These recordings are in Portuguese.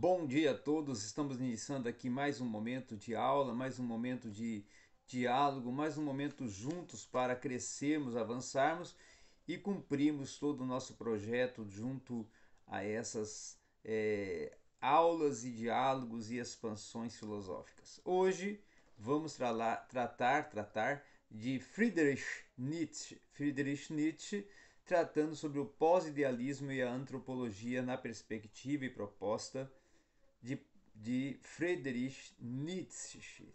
Bom dia a todos, estamos iniciando aqui mais um momento de aula, mais um momento de diálogo, mais um momento juntos para crescermos, avançarmos e cumprirmos todo o nosso projeto junto a essas aulas e diálogos e expansões filosóficas. Hoje vamos tratar de Friedrich Nietzsche. Friedrich Nietzsche tratando sobre o pós-idealismo e a antropologia na perspectiva e proposta de Friedrich Nietzsche,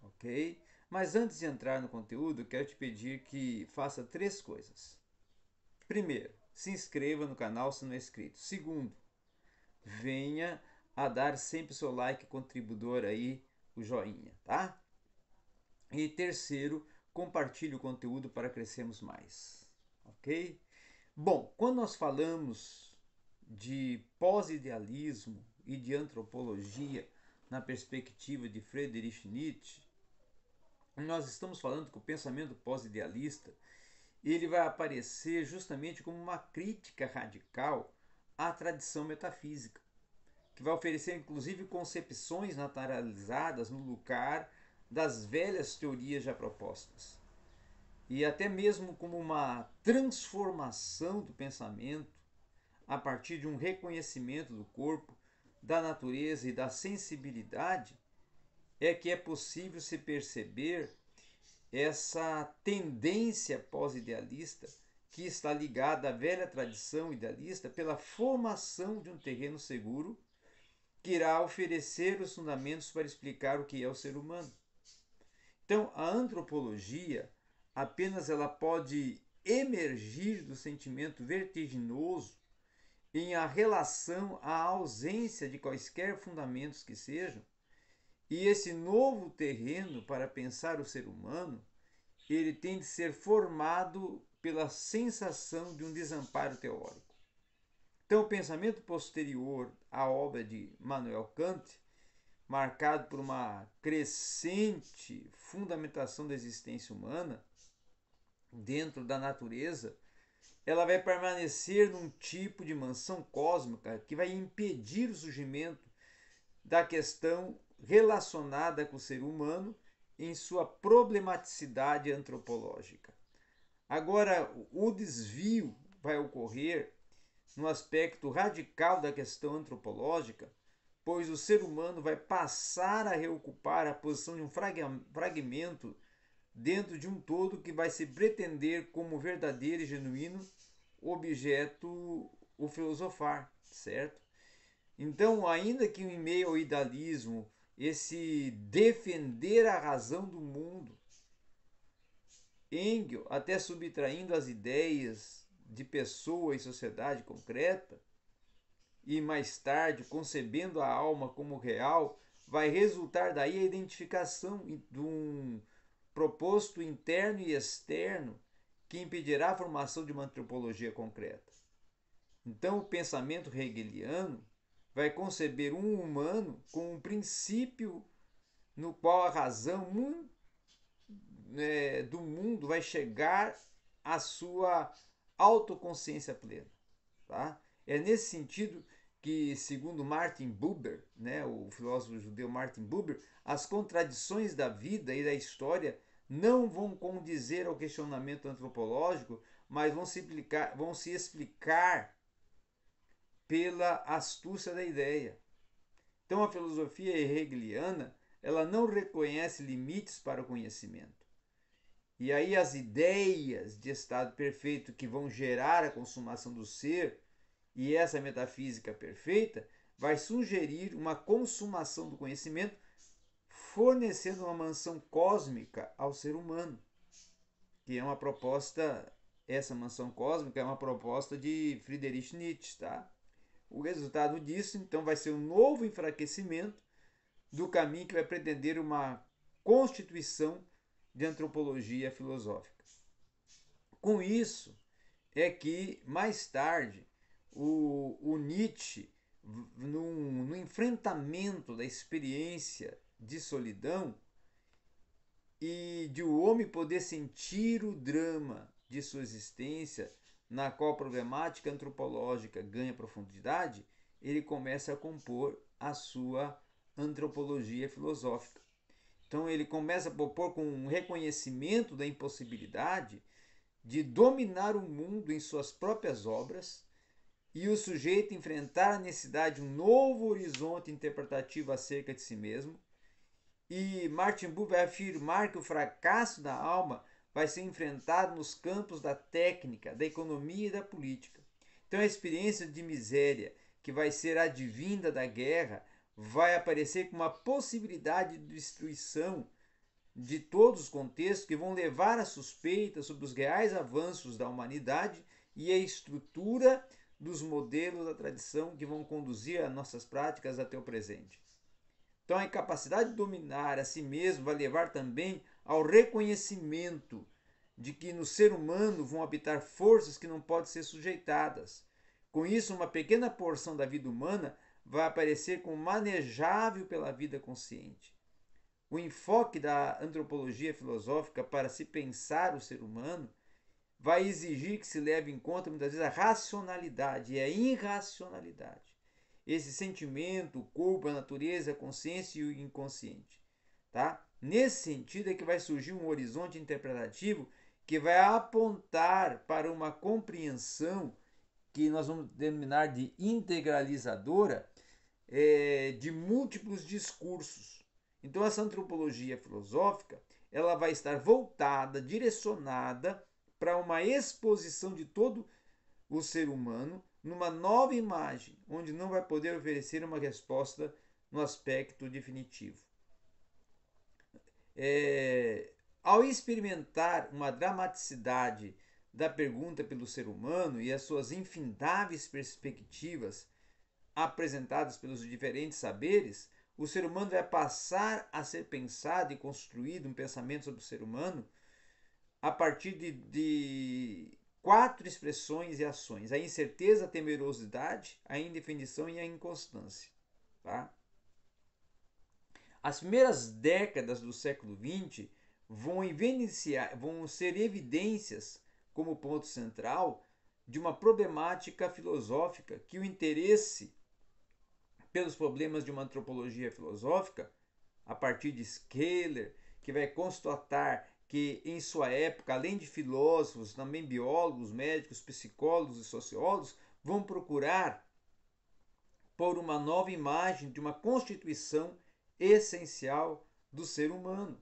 ok? Mas antes de entrar no conteúdo, quero te pedir que faça três coisas. Primeiro, se inscreva no canal se não é inscrito. Segundo, venha a dar sempre o seu like contribuidor aí, o joinha, tá? E terceiro, compartilhe o conteúdo para crescermos mais, ok? Bom, quando nós falamos de pós-idealismo e de antropologia na perspectiva de Friedrich Nietzsche, nós estamos falando que o pensamento pós-idealista ele vai aparecer justamente como uma crítica radical à tradição metafísica, que vai oferecer inclusive concepções naturalizadas no lugar das velhas teorias já propostas. E até mesmo como uma transformação do pensamento a partir de um reconhecimento do corpo, da natureza e da sensibilidade, é que é possível se perceber essa tendência pós-idealista que está ligada à velha tradição idealista pela formação de um terreno seguro que irá oferecer os fundamentos para explicar o que é o ser humano. Então, a antropologia apenas ela pode emergir do sentimento vertiginoso em a relação à ausência de quaisquer fundamentos que sejam, e esse novo terreno para pensar o ser humano, ele tem de ser formado pela sensação de um desamparo teórico. Então, o pensamento posterior à obra de Immanuel Kant, marcado por uma crescente fundamentação da existência humana dentro da natureza, ela vai permanecer num tipo de mansão cósmica que vai impedir o surgimento da questão relacionada com o ser humano em sua problematicidade antropológica. Agora, o desvio vai ocorrer no aspecto radical da questão antropológica, pois o ser humano vai passar a reocupar a posição de um fragmento dentro de um todo que vai se pretender como verdadeiro e genuíno objeto o filosofar, certo? Então, ainda que em meio ao idealismo, esse defender a razão do mundo, Engels, até subtraindo as ideias de pessoa e sociedade concreta, e mais tarde concebendo a alma como real, vai resultar daí a identificação de um proposto interno e externo que impedirá a formação de uma antropologia concreta. Então, o pensamento hegeliano vai conceber um humano como um princípio no qual a razão do mundo vai chegar à sua autoconsciência plena. Tá? É nesse sentido que, segundo Martin Buber, né, o filósofo judeu Martin Buber, as contradições da vida e da história não vão condizer ao questionamento antropológico, mas vão se explicar pela astúcia da ideia. Então a filosofia hegeliana ela não reconhece limites para o conhecimento. E aí as ideias de estado perfeito que vão gerar a consumação do ser e essa metafísica perfeita vai sugerir uma consumação do conhecimento fornecendo uma mansão cósmica ao ser humano, que é uma proposta, essa mansão cósmica é uma proposta de Friedrich Nietzsche, tá? O resultado disso, então, vai ser um novo enfraquecimento do caminho que vai pretender uma constituição de antropologia filosófica. Com isso, é que, mais tarde, o Nietzsche, no enfrentamento da experiência de solidão e de o homem poder sentir o drama de sua existência, na qual a problemática antropológica ganha profundidade, ele começa a compor a sua antropologia filosófica. Então ele começa a propor com um reconhecimento da impossibilidade de dominar o mundo em suas próprias obras e o sujeito enfrentar a necessidade de um novo horizonte interpretativo acerca de si mesmo. E Martin Buber vai afirmar que o fracasso da alma vai ser enfrentado nos campos da técnica, da economia e da política. Então a experiência de miséria que vai ser advinda da guerra vai aparecer como uma possibilidade de destruição de todos os contextos que vão levar a suspeita sobre os reais avanços da humanidade e a estrutura dos modelos da tradição que vão conduzir as nossas práticas até o presente. Então a incapacidade de dominar a si mesmo vai levar também ao reconhecimento de que no ser humano vão habitar forças que não podem ser sujeitadas. Com isso, uma pequena porção da vida humana vai aparecer como manejável pela vida consciente. O enfoque da antropologia filosófica para se pensar o ser humano vai exigir que se leve em conta muitas vezes a racionalidade e a irracionalidade. Esse sentimento, o corpo, a natureza, a consciência e o inconsciente. Tá? Nesse sentido é que vai surgir um horizonte interpretativo que vai apontar para uma compreensão que nós vamos denominar de integralizadora de múltiplos discursos. Então essa antropologia filosófica ela vai estar voltada, direcionada para uma exposição de todo o ser humano numa nova imagem, onde não vai poder oferecer uma resposta no aspecto definitivo. Ao experimentar uma dramaticidade da pergunta pelo ser humano e as suas infindáveis perspectivas apresentadas pelos diferentes saberes, o ser humano vai passar a ser pensado e construído um pensamento sobre o ser humano a partir de 4 expressões e ações: a incerteza, a temerosidade, a indefinição e a inconstância. Tá? As primeiras décadas do século XX vão ser evidências como ponto central de uma problemática filosófica que o interesse pelos problemas de uma antropologia filosófica, a partir de Scaler, que vai constatar que em sua época, além de filósofos, também biólogos, médicos, psicólogos e sociólogos vão procurar por uma nova imagem de uma constituição essencial do ser humano.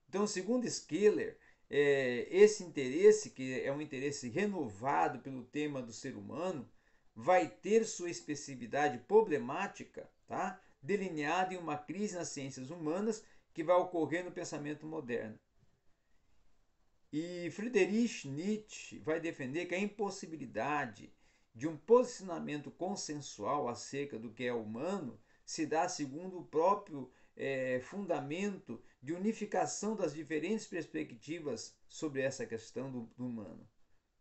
Então, segundo Scaler, esse interesse, que é um interesse renovado pelo tema do ser humano, vai ter sua especificidade problemática, tá? Delineada em uma crise nas ciências humanas que vai ocorrer no pensamento moderno. E Friedrich Nietzsche vai defender que a impossibilidade de um posicionamento consensual acerca do que é humano se dá segundo o próprio fundamento de unificação das diferentes perspectivas sobre essa questão do humano.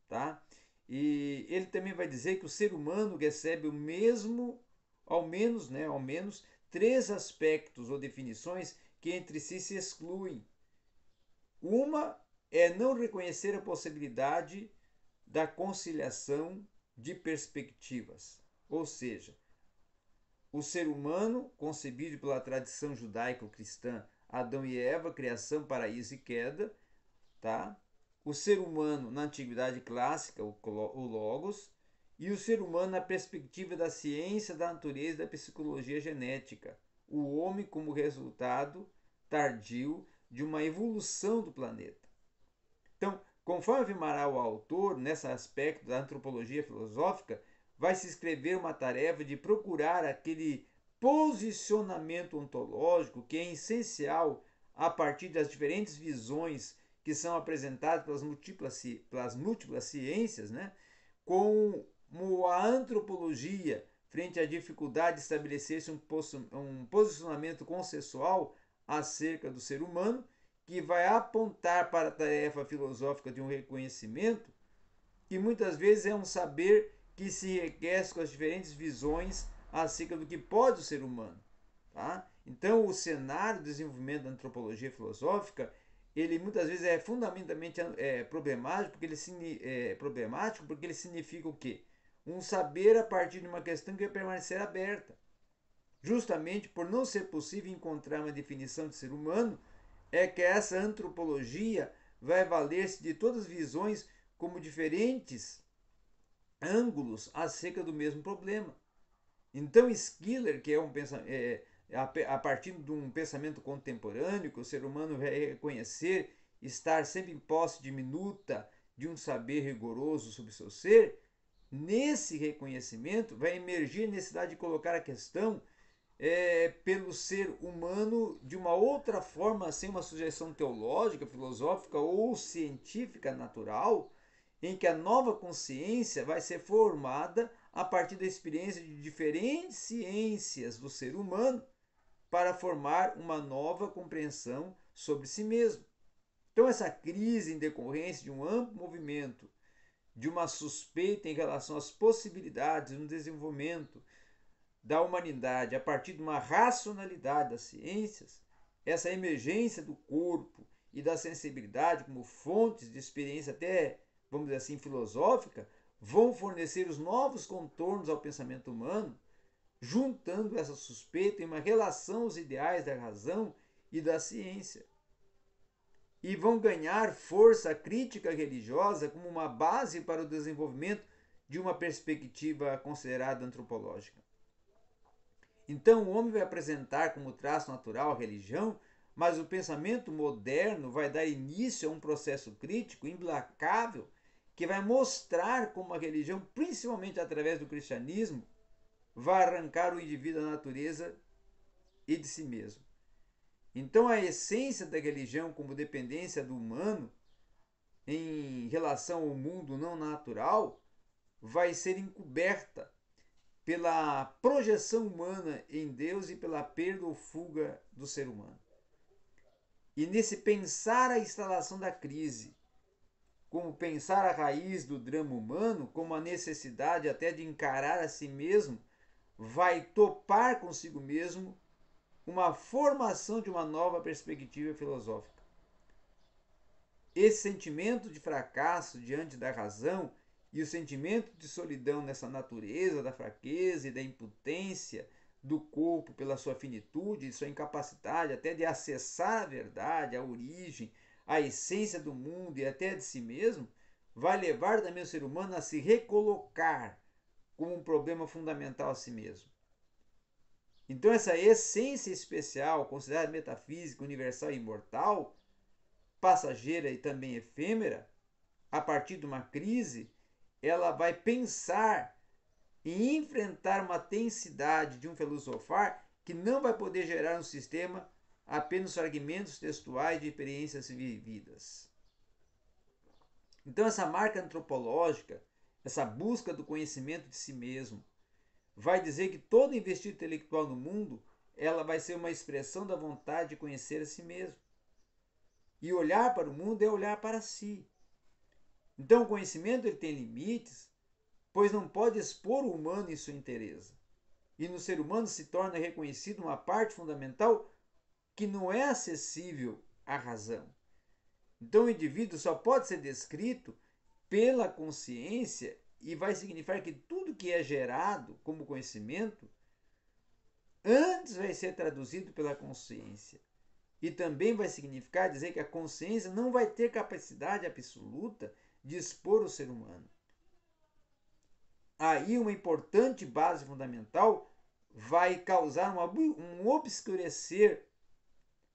Tá? E ele também vai dizer que o ser humano recebe o mesmo, ao menos 3 aspectos ou definições que entre si se excluem. Uma é não reconhecer a possibilidade da conciliação de perspectivas, ou seja, o ser humano, concebido pela tradição judaico-cristã, Adão e Eva, criação, paraíso e queda, tá? O ser humano na antiguidade clássica, o Logos, e o ser humano na perspectiva da ciência, da natureza e da psicologia genética, o homem como resultado tardio de uma evolução do planeta. Então, conforme afirmará o autor, nesse aspecto da antropologia filosófica, vai se escrever uma tarefa de procurar aquele posicionamento ontológico que é essencial a partir das diferentes visões que são apresentadas pelas múltiplas ciências, né? Como a antropologia, frente à dificuldade de estabelecer-se um posicionamento consensual acerca do ser humano, que vai apontar para a tarefa filosófica de um reconhecimento, que muitas vezes é um saber que se enriquece com as diferentes visões acerca do que pode o ser humano. Tá? Então, o cenário do desenvolvimento da antropologia filosófica, ele muitas vezes é fundamentalmente problemático, porque ele significa o quê? um saber a partir de uma questão que vai permanecer aberta. Justamente por não ser possível encontrar uma definição de ser humano, é que essa antropologia vai valer-se de todas as visões como diferentes ângulos acerca do mesmo problema. Então, Schiller, que a partir de um pensamento contemporâneo, que o ser humano vai reconhecer estar sempre em posse diminuta de um saber rigoroso sobre seu ser, nesse reconhecimento vai emergir a necessidade de colocar a questão pelo ser humano de uma outra forma, sem uma sugestão teológica, filosófica ou científica natural, em que a nova consciência vai ser formada a partir da experiência de diferentes ciências do ser humano para formar uma nova compreensão sobre si mesmo. Então, essa crise em decorrência de um amplo movimento, de uma suspeita em relação às possibilidades no desenvolvimento da humanidade a partir de uma racionalidade das ciências, essa emergência do corpo e da sensibilidade como fontes de experiência até, vamos dizer assim, filosófica, vão fornecer os novos contornos ao pensamento humano, juntando essa suspeita em uma relação aos ideais da razão e da ciência. E vão ganhar força crítica religiosa como uma base para o desenvolvimento de uma perspectiva considerada antropológica. Então, o homem vai apresentar como traço natural a religião, mas o pensamento moderno vai dar início a um processo crítico implacável que vai mostrar como a religião, principalmente através do cristianismo, vai arrancar o indivíduo da natureza e de si mesmo. Então, a essência da religião como dependência do humano em relação ao mundo não natural vai ser encoberta pela projeção humana em Deus e pela perda ou fuga do ser humano. E nesse pensar a instalação da crise, como pensar a raiz do drama humano, como a necessidade até de encarar a si mesmo, vai topar consigo mesmo uma formação de uma nova perspectiva filosófica. Esse sentimento de fracasso diante da razão e o sentimento de solidão nessa natureza da fraqueza e da impotência do corpo pela sua finitude e sua incapacidade até de acessar a verdade, a origem, a essência do mundo e até de si mesmo, vai levar também o ser humano a se recolocar como um problema fundamental a si mesmo. Então, essa essência especial, considerada metafísica, universal e imortal, passageira e também efêmera, a partir de uma crise, ela vai pensar em enfrentar uma tensidade de um filosofar que não vai poder gerar um sistema apenas fragmentos textuais de experiências vividas. Então, essa marca antropológica, essa busca do conhecimento de si mesmo, vai dizer que todo investido intelectual no mundo, ela vai ser uma expressão da vontade de conhecer a si mesmo. E olhar para o mundo é olhar para si. Então o conhecimento ele tem limites, pois não pode expor o humano em sua inteireza. E no ser humano se torna reconhecida uma parte fundamental que não é acessível à razão. Então o indivíduo só pode ser descrito pela consciência e vai significar que tudo que é gerado como conhecimento antes vai ser traduzido pela consciência. E também vai significar dizer que a consciência não vai ter capacidade absoluta de expor o ser humano. Aí uma importante base fundamental vai causar um obscurecer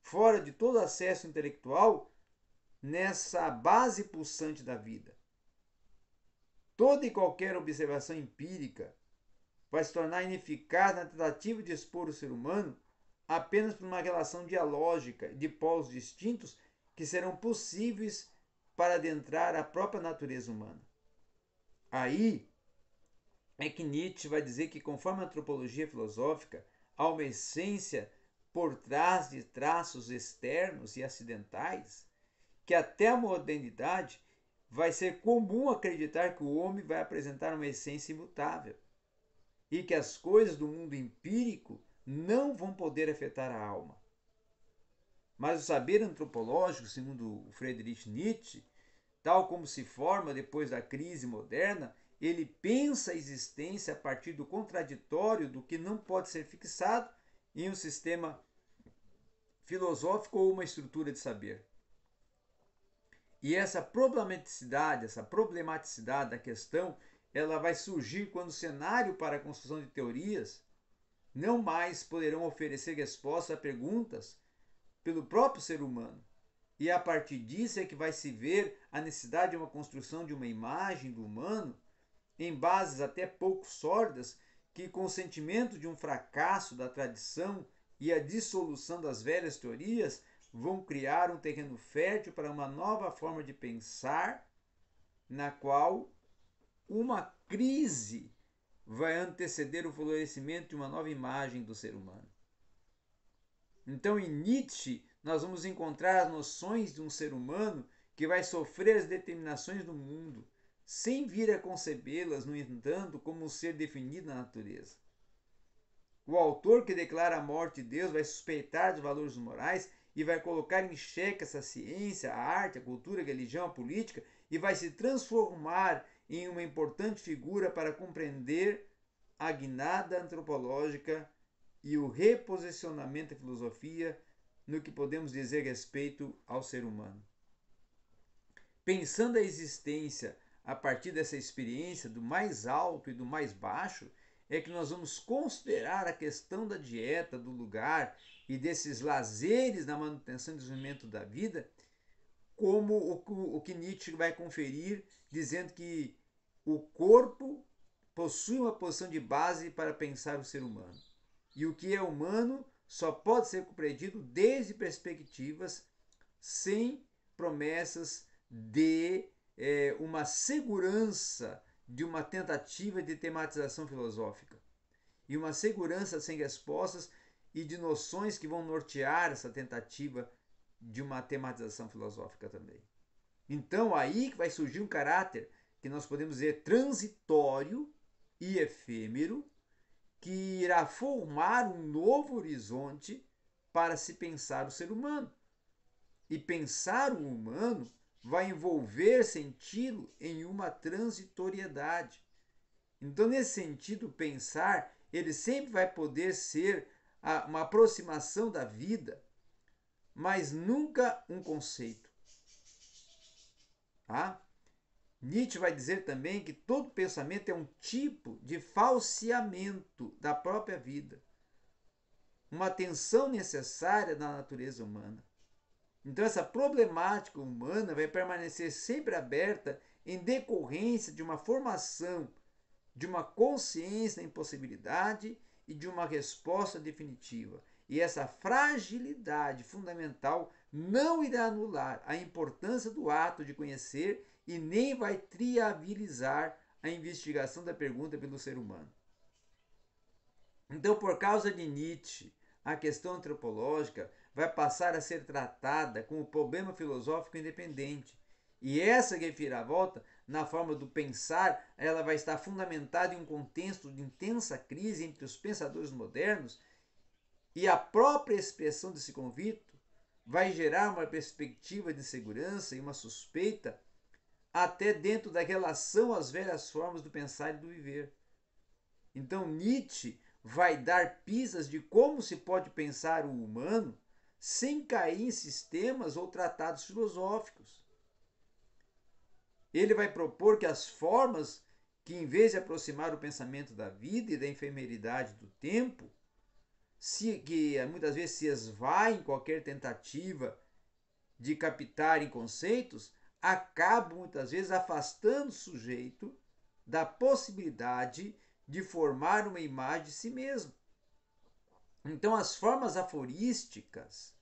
fora de todo acesso intelectual nessa base pulsante da vida. Toda e qualquer observação empírica vai se tornar ineficaz na tentativa de expor o ser humano apenas por uma relação dialógica de polos distintos que serão possíveis para adentrar a própria natureza humana. Aí é que Nietzsche vai dizer que, conforme a antropologia filosófica, há uma essência por trás de traços externos e acidentais, que até a modernidade vai ser comum acreditar que o homem vai apresentar uma essência imutável e que as coisas do mundo empírico não vão poder afetar a alma. Mas o saber antropológico, segundo Friedrich Nietzsche, tal como se forma depois da crise moderna, ele pensa a existência a partir do contraditório, do que não pode ser fixado em um sistema filosófico ou uma estrutura de saber. E essa problematicidade da questão, ela vai surgir quando o cenário para a construção de teorias não mais poderão oferecer respostas a perguntas pelo próprio ser humano. E a partir disso é que vai se ver a necessidade de uma construção de uma imagem do humano em bases até pouco sólidas, que com o sentimento de um fracasso da tradição e a dissolução das velhas teorias vão criar um terreno fértil para uma nova forma de pensar, na qual uma crise vai anteceder o florescimento de uma nova imagem do ser humano. Então, em Nietzsche, nós vamos encontrar as noções de um ser humano que vai sofrer as determinações do mundo, sem vir a concebê-las, no entanto, como um ser definido na natureza. O autor que declara a morte de Deus vai suspeitar dos valores morais e vai colocar em xeque essa ciência, a arte, a cultura, a religião, a política, e vai se transformar em uma importante figura para compreender a guinada antropológica e o reposicionamento da filosofia no que podemos dizer respeito ao ser humano. Pensando a existência a partir dessa experiência do mais alto e do mais baixo, é que nós vamos considerar a questão da dieta, do lugar e desses lazeres na manutenção e desenvolvimento da vida, como o que Nietzsche vai conferir, dizendo que o corpo possui uma posição de base para pensar o ser humano. E o que é humano só pode ser compreendido desde perspectivas sem promessas de uma segurança de uma tentativa de tematização filosófica. E uma segurança sem respostas e de noções que vão nortear essa tentativa de uma tematização filosófica também. Então, aí que vai surgir um caráter que nós podemos dizer transitório e efêmero, que irá formar um novo horizonte para se pensar o ser humano. E pensar o humano vai envolver sentido em uma transitoriedade. Então, nesse sentido, pensar, ele sempre vai poder ser uma aproximação da vida, mas nunca um conceito. Tá? Nietzsche vai dizer também que todo pensamento é um tipo de falseamento da própria vida, uma tensão necessária da natureza humana. Então, essa problemática humana vai permanecer sempre aberta em decorrência de uma formação, de uma consciência da impossibilidade e de uma resposta definitiva. E essa fragilidade fundamental não irá anular a importância do ato de conhecer e nem vai trivializar a investigação da pergunta pelo ser humano. Então, por causa de Nietzsche, a questão antropológica vai passar a ser tratada como problema filosófico independente. E essa reviravolta, na forma do pensar, ela vai estar fundamentada em um contexto de intensa crise entre os pensadores modernos, e a própria expressão desse convite vai gerar uma perspectiva de insegurança e uma suspeita até dentro da relação às velhas formas do pensar e do viver. Então Nietzsche vai dar pistas de como se pode pensar o humano sem cair em sistemas ou tratados filosóficos. Ele vai propor que as formas que, em vez de aproximar o pensamento da vida e da efemeridade do tempo, que muitas vezes se esvai em qualquer tentativa de captar em conceitos, acabam muitas vezes afastando o sujeito da possibilidade de formar uma imagem de si mesmo. Então, as formas aforísticas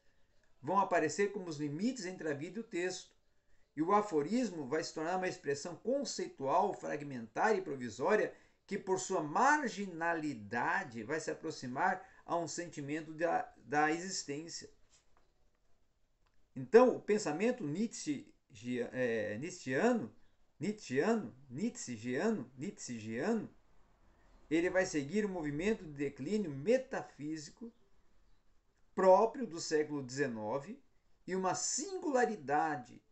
vão aparecer como os limites entre a vida e o texto. E o aforismo vai se tornar uma expressão conceitual, fragmentária e provisória que, por sua marginalidade, vai se aproximar a um sentimento da existência. Então, o pensamento nietzschiano, ele vai seguir um movimento de declínio metafísico próprio do século XIX e uma singularidade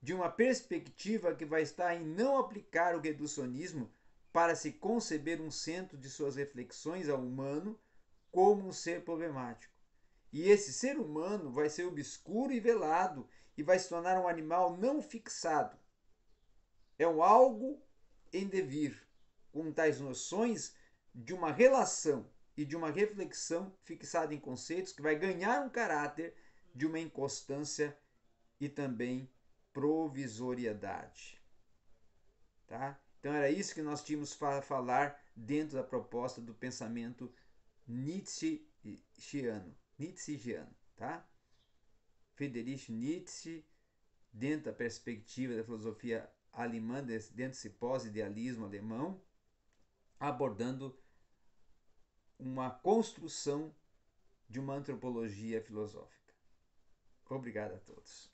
de uma perspectiva que vai estar em não aplicar o reducionismo para se conceber um centro de suas reflexões ao humano como um ser problemático. E esse ser humano vai ser obscuro e velado e vai se tornar um animal não fixado. É um algo em devir, com tais noções de uma relação e de uma reflexão fixada em conceitos que vai ganhar um caráter de uma inconstância e também provisoriedade. Tá? Então era isso que nós tínhamos para falar dentro da proposta do pensamento nietzscheano, tá? Friedrich Nietzsche, dentro da perspectiva da filosofia alemã, dentro desse pós-idealismo alemão, abordando uma construção de uma antropologia filosófica. Obrigado a todos.